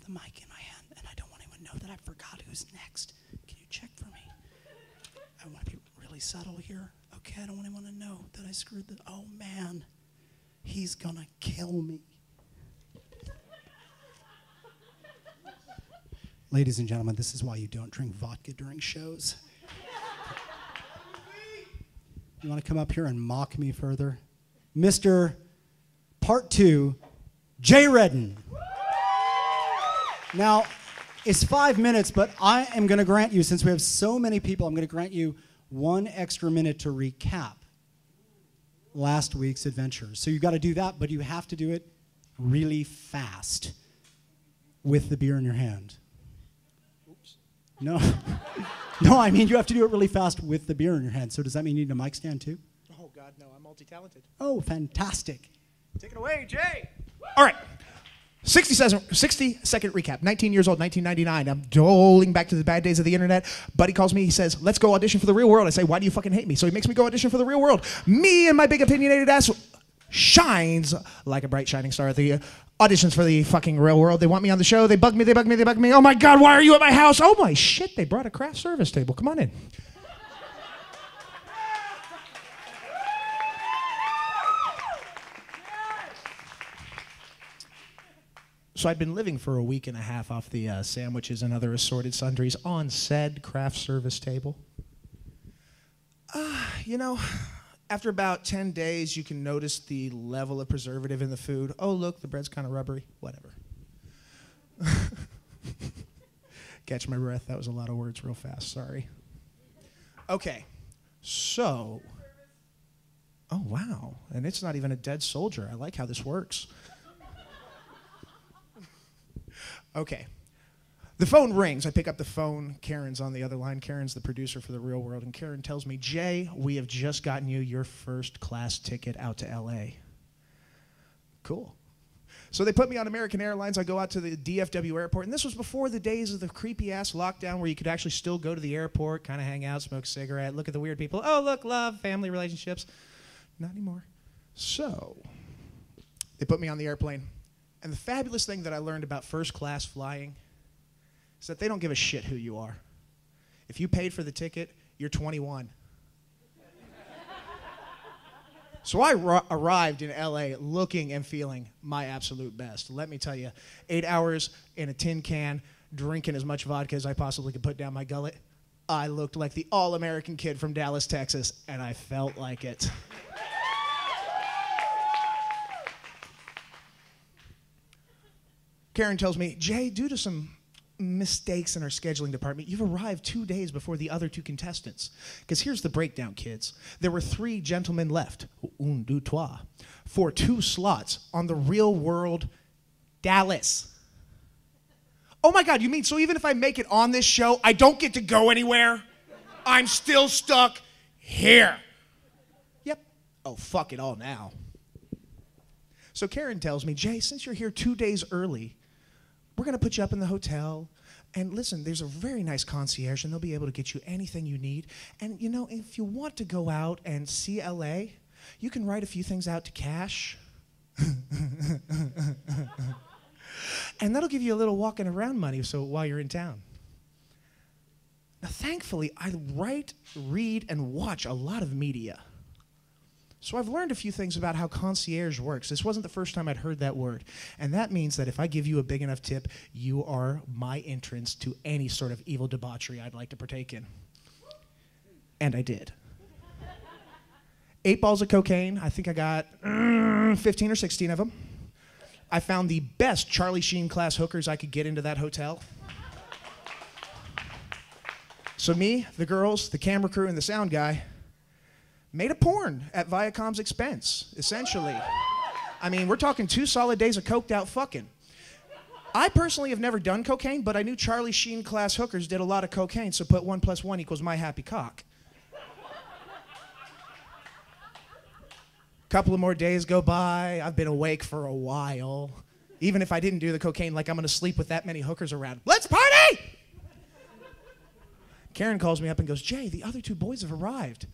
the mic in my hand, and I don't want anyone to know that I forgot who's next. Can you check for me? I want to be really subtle here. Okay, I don't want anyone to know that I screwed the... Oh, man. He's going to kill me. Ladies and gentlemen, this is why you don't drink vodka during shows. You want to come up here and mock me further? Mr. Part 2, Jay Redden. Now, it's 5 minutes, but I am going to grant you, since we have so many people, I'm going to grant you 1 extra minute to recap last week's adventures. So you've got to do that, but you have to do it really fast with the beer in your hand. Oops. No. No, I mean you have to do it really fast with the beer in your hand. So does that mean you need a mic stand too? Oh, God, no. I'm multi-talented. Oh, fantastic. Take it away, Jay. All right. 60-second recap. 19 years old, 1999. I'm doling back to the bad days of the internet. Buddy calls me. He says, let's go audition for the real world. I say, why do you fucking hate me? So he makes me go audition for the real world. Me and my big opinionated ass shines like a bright shining star at the auditions for the fucking real world. They want me on the show. They bug me. They bug me. They bug me. Oh, my God, why are you at my house? Oh, my shit. They brought a craft service table. Come on in. So I'd been living for a week and a half off the sandwiches and other assorted sundries on said craft service table. You know, after about 10 days, you can notice the level of preservative in the food. Oh, look, the bread's kind of rubbery. Whatever. Catch my breath. That was a lot of words real fast. Sorry. Okay. So. Oh, wow. And it's not even a dead soldier. I like how this works. Okay. The phone rings. I pick up the phone. Karen's on the other line. Karen's the producer for The Real World. And Karen tells me, Jay, we have just gotten you your first class ticket out to L.A. Cool. So they put me on American Airlines. I go out to the DFW airport. And this was before the days of the creepy-ass lockdown where you could actually still go to the airport, kind of hang out, smoke a cigarette, look at the weird people. Oh, look, love, family relationships. Not anymore. So they put me on the airplane. And the fabulous thing that I learned about first class flying is that they don't give a shit who you are. If you paid for the ticket, you're 21. So I arrived in LA looking and feeling my absolute best. Let me tell you, 8 hours in a tin can, drinking as much vodka as I possibly could put down my gullet. I looked like the all-American kid from Dallas, Texas, and I felt like it. Karen tells me, Jay, due to some mistakes in our scheduling department, you've arrived 2 days before the other 2 contestants. Because here's the breakdown, kids. There were 3 gentlemen left, un, deux, trois, for 2 slots on The Real World Dallas. Oh my God, you mean so even if I make it on this show, I don't get to go anywhere? I'm still stuck here. Yep. Oh, fuck it all now. So Karen tells me, Jay, since you're here 2 days early, we're going to put you up in the hotel. And listen, there's a very nice concierge, and they'll be able to get you anything you need. And, you know, if you want to go out and see L.A., you can write a few things out to cash. And that'll give you a little walking around money so while you're in town. Now, thankfully, I write, read, and watch a lot of media. So I've learned a few things about how concierge works. This wasn't the first time I'd heard that word. And that means that if I give you a big enough tip, you are my entrance to any sort of evil debauchery I'd like to partake in. And I did. 8 balls of cocaine. I think I got 15 or 16 of them. I found the best Charlie Sheen class hookers I could get into that hotel. So me, the girls, the camera crew, and the sound guy made a porn at Viacom's expense, essentially. I mean, we're talking 2 solid days of coked out fucking. I personally have never done cocaine, but I knew Charlie Sheen class hookers did a lot of cocaine, so put 1 + 1 = my happy cock. Couple of more days go by. I've been awake for a while. Even if I didn't do the cocaine, like I'm gonna sleep with that many hookers around. Let's party! Karen calls me up and goes, Jay, the other 2 boys have arrived.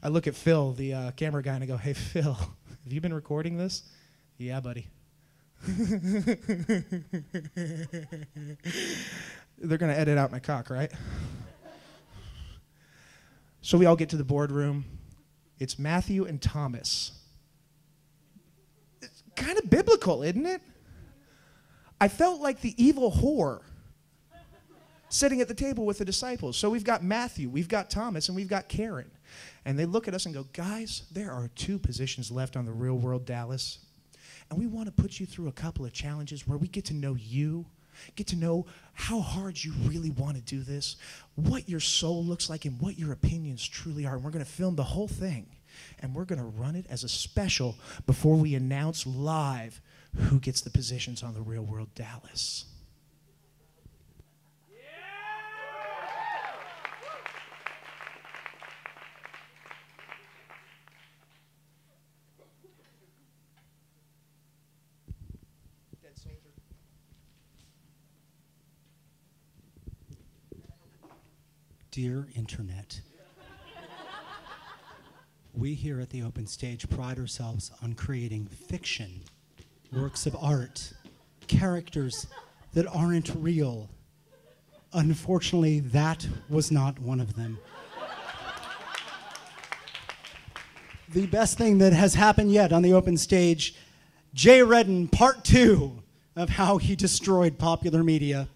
I look at Phil, the camera guy, and I go, hey, Phil, have you been recording this? Yeah, buddy. They're going to edit out my cock, right? So we all get to the boardroom. It's Matthew and Thomas. It's kind of biblical, isn't it? I felt like the evil whore sitting at the table with the disciples. So we've got Matthew, we've got Thomas, and we've got Karen. And they look at us and go, guys, there are 2 positions left on the Real World Dallas. And we want to put you through a couple of challenges where we get to know you, get to know how hard you really want to do this, what your soul looks like, and what your opinions truly are. And we're going to film the whole thing. And we're going to run it as a special before we announce live who gets the positions on the Real World Dallas. Dear Internet, we here at the Open Stage pride ourselves on creating fiction, works of art, characters that aren't real. Unfortunately, that was not one of them. The best thing that has happened yet on the Open Stage, Redden, Part 2 of how he destroyed popular media.